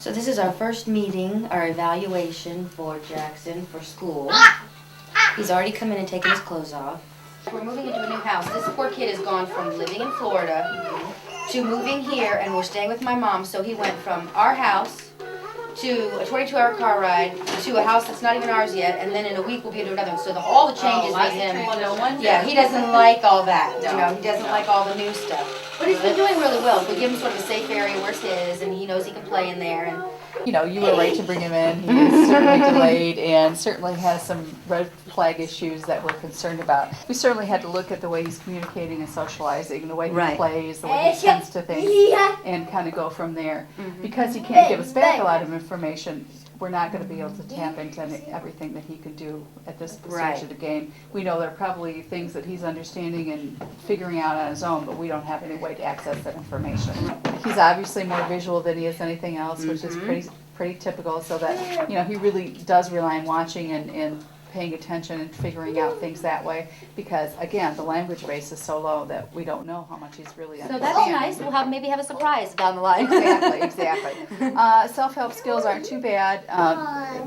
So this is our first meeting, our evaluation for Jaxson for school. He's already come in and taken his clothes off. We're moving into a new house. This poor kid has gone from living in Florida to moving here, and we're staying with my mom. So he went from our house to a 22-hour car ride to a house that's not even ours yet, and then in a week we'll be into another one. So all the changes made him. Yeah, he doesn't like all that. You know, he doesn't like all the new stuff. But he's been doing really well. We give him sort of a safe area where's his, and he knows he can play in there. And you know, you were right to bring him in. He is certainly delayed and certainly has some red flag issues that we're concerned about. We certainly had to look at the way he's communicating and socializing, the way he plays, the way he tends to things, and kind of go from there. Because he can't give us back a lot of information, we're not going to be able to tap into everything that he can do at this stage of the game. We know there are probably things that he's understanding and figuring out on his own, but we don't have any way to access that information. He's obviously more visual than he is anything else, which is pretty typical, so that, you know, he really does rely on watching and paying attention and figuring out things that way, because again, the language base is so low that we don't know how much he's really understanding. So that's nice. We'll maybe have a surprise down the line. Exactly. Self-help skills aren't too bad,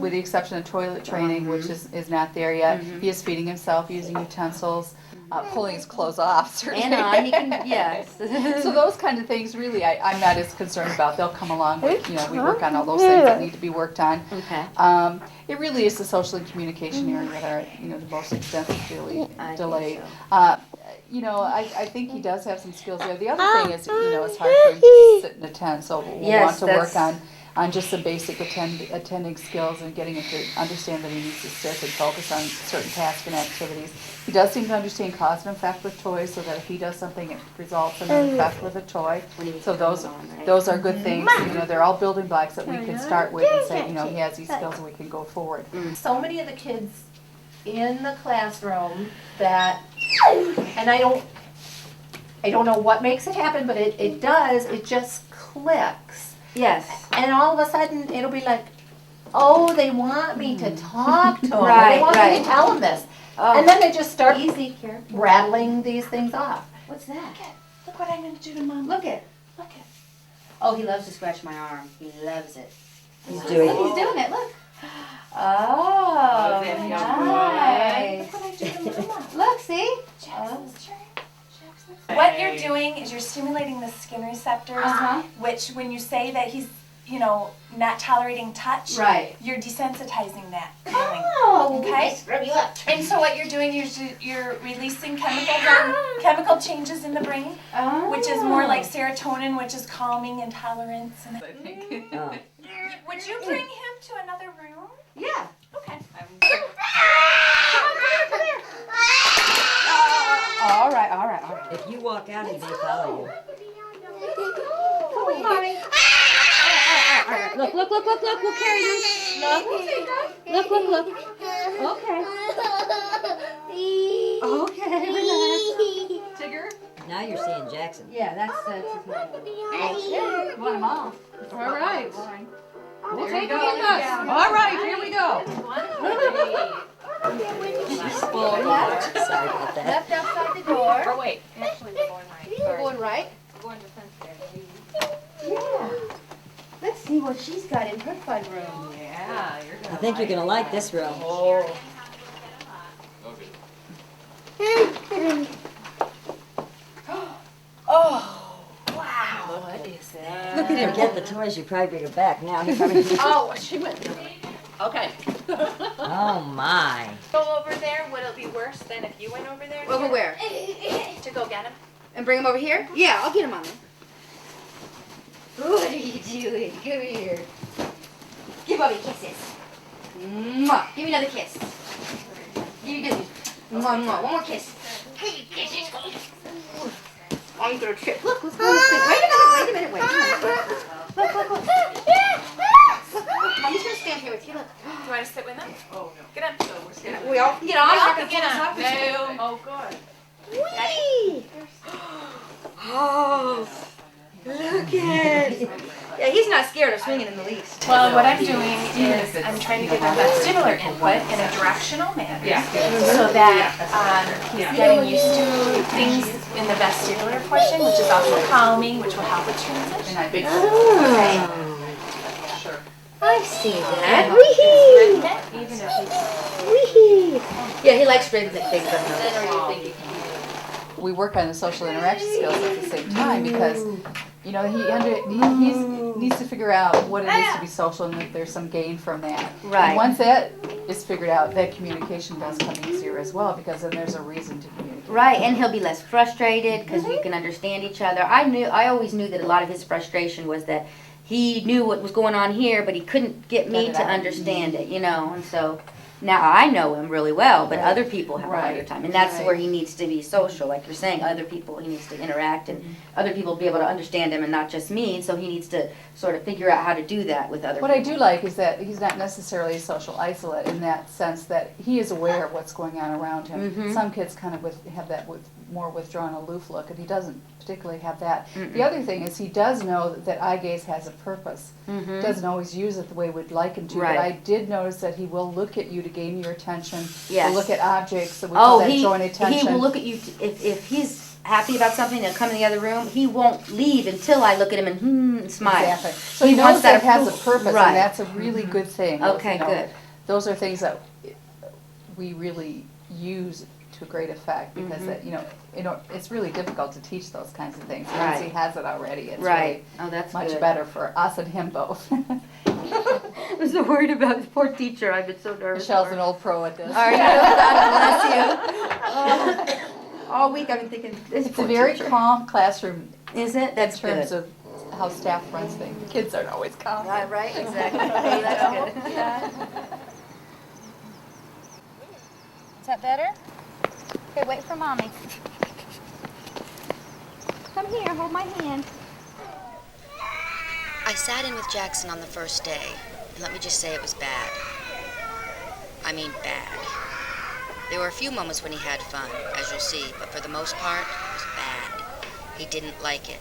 with the exception of toilet training, which is not there yet. He is feeding himself, using utensils, pulling his clothes off, certainly. And on, he can, yes. So those kind of things, really, I'm not as concerned about. They'll come along, but, you know, we work on all those things that need to be worked on. Okay. It really is the social and communication area that are, you know, the most expensively delayed. You know, I think he does have some skills there. The other thing is, you know, it's hard for him to sit and attend, so we'll want to work on just some basic attending skills and getting him to understand that he needs to sit and focus on certain tasks and activities. He does seem to understand cause and effect with toys, so that if he does something, it results in an effect with a toy. So those are good things. You know, they're all building blocks that we can start with and say, you know, he has these skills and we can go forward. So many of the kids in the classroom that, and I don't know what makes it happen, but it does, it just clicks. Yes. And all of a sudden, it'll be like, oh, they want me to talk to them. Right, they want me to tell them this. Oh. And then they just start Easy, rattling these things off. What's that? Look what I'm going to do to Mom. Look it. Look it. Oh, he loves to scratch my arm. He loves it. He's doing it. He's doing it. Look. Oh, nice. Look what I do to Mama. Look, see? What you're doing is you're stimulating the skin receptors, which when you say that he's, you know, not tolerating touch, you're desensitizing that feeling. Oh, okay? Scrub you up. And so what you're doing is you're releasing chemical changes in the brain, which is more like serotonin, which is calming and tolerance. And would you bring him to another room? Yeah. Okay. All right. If you walk out, he may follow you. Come on, mommy. Look, we'll carry him. Look. Okay. Relax. Tigger? Now you're seeing Jaxson. Yeah, that's his name. You want them all? All right. We'll take it with us. All right, here we go. Sorry about that. Left outside the door. Or wait, actually we're going right. We're going right. Going to the fence there. Yeah. Let's see what she's got in her fun room. Yeah, you're I think you're gonna like this room. Oh, wow. What is that? Look at him get the toys. You probably bring them back now. He probably. Oh, she went. Okay. Oh my. Go over there, would it be worse than if you went over there? Over where? To go get him? And bring him over here? Yeah, I'll get him on there. What are you doing? Come here. Give Bobby kisses. Mwah. Give me another kiss. Give me kisses. Mwah. One more kiss. Give me kisses. I'm gonna trip. Look, let's go on the spin. Wait a minute. Look. Mommy's gonna stand here with you. Look. Do you want to sit with him? Oh, no. Get him. We all can get on. Y'all can get him. Oh, good. Whee! Oh, look at. Yeah, he's not scared of swinging in the least. Well, what I'm doing is I'm trying to give him vestibular input in a directional manner so that he's getting used to things in the vestibular portion, which is also calming, which will help with transition. And I big. Oh. Sure. I see that. Wee-hee. Wee-hee. Yeah, he likes redneck things. We work on the social interaction skills at the same time because, you know, he needs to figure out what it is to be social and that there's some gain from that. Right. And once that is figured out, that communication does come easier as well because then there's a reason to communicate. Right, and he'll be less frustrated because we can understand each other. I always knew that a lot of his frustration was that he knew what was going on here, but he couldn't get me to understand it, you know, and so now I know him really well, but other people have a harder time, and that's where he needs to be social, like you're saying, other people, he needs to interact, and other people be able to understand him and not just me, so he needs to sort of figure out how to do that with other people. What I do like is that he's not necessarily a social isolate in that sense that he is aware of what's going on around him. Some kids kind of have that more withdrawn, aloof look, and he doesn't particularly have that. The other thing is he does know that eye gaze has a purpose. Doesn't always use it the way we'd like him to, but I did notice that he will look at you to gain your attention. He'll look at objects, so we call that joint attention. He will look at you, if he's happy about something and come in the other room, he won't leave until I look at him and smile. Exactly. So he knows that it has a purpose, and that's a really good thing. Okay, good. Those are things that we really use to a great effect because that, you know, it's really difficult to teach those kinds of things. Once he has it already, it's really that's much good. better for us and him both. I'm so worried about the poor teacher. I've been so nervous. Michelle's an old pro at this. All right, God bless you. All week I've been thinking, It's a very calm classroom. Is it? That's in terms good. of how staff runs things. The kids aren't always calm. Right, exactly. Hey, that's good. Is that better? Okay, wait for Mommy. Come here, hold my hand. I sat in with Jaxson on the first day, and let me just say it was bad. I mean bad. There were a few moments when he had fun, as you'll see, but for the most part, it was bad. He didn't like it.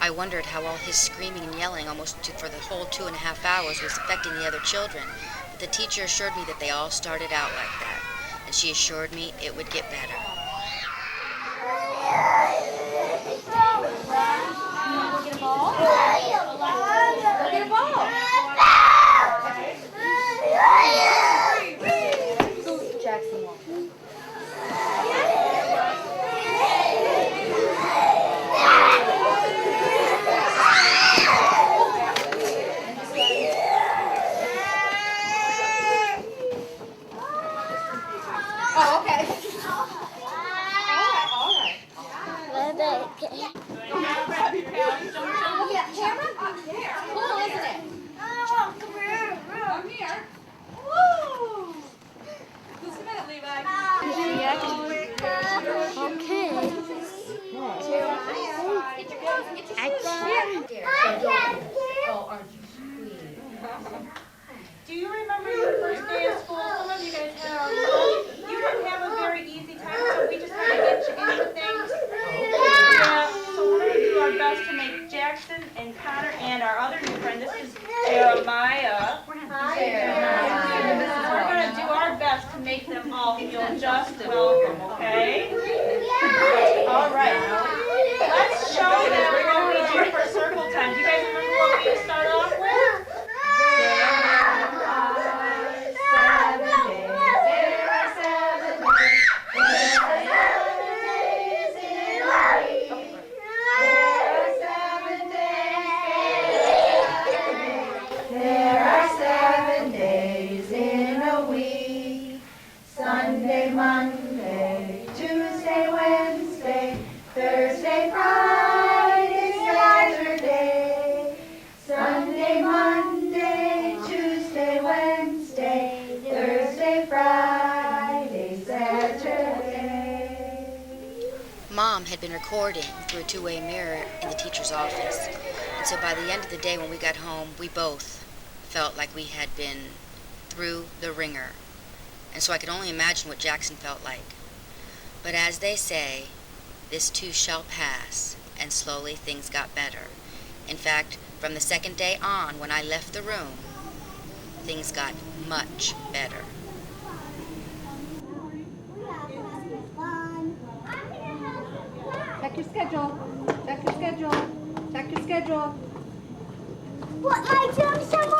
I wondered how all his screaming and yelling for the whole 2.5 hours was affecting the other children, but the teacher assured me that they all started out like that, and she assured me it would get better. Do you remember your first day of school? Some of you guys have. You didn't have a very easy time, so we just had to get you into things. Yeah, so we're going to do our best to make Jaxson and Connor and our other new friend, this is Jeremiah. We're going to do our best to make them all feel just welcome, okay? All right. Let's show them what we do for circle time. Do you guys remember what we start off with? Monday, Tuesday, Wednesday, Thursday, Friday, Saturday, Sunday, Monday, Tuesday, Wednesday, Thursday, Friday, Saturday. Mom had been recording through a two-way mirror in the teacher's office, and so by the end of the day when we got home, we both felt like we had been through the ringer. And so I could only imagine what Jaxson felt like. But as they say, this too shall pass, and slowly things got better. In fact, from the second day on, when I left the room, things got much better. Check your schedule. Check your schedule. Check your schedule. What, like some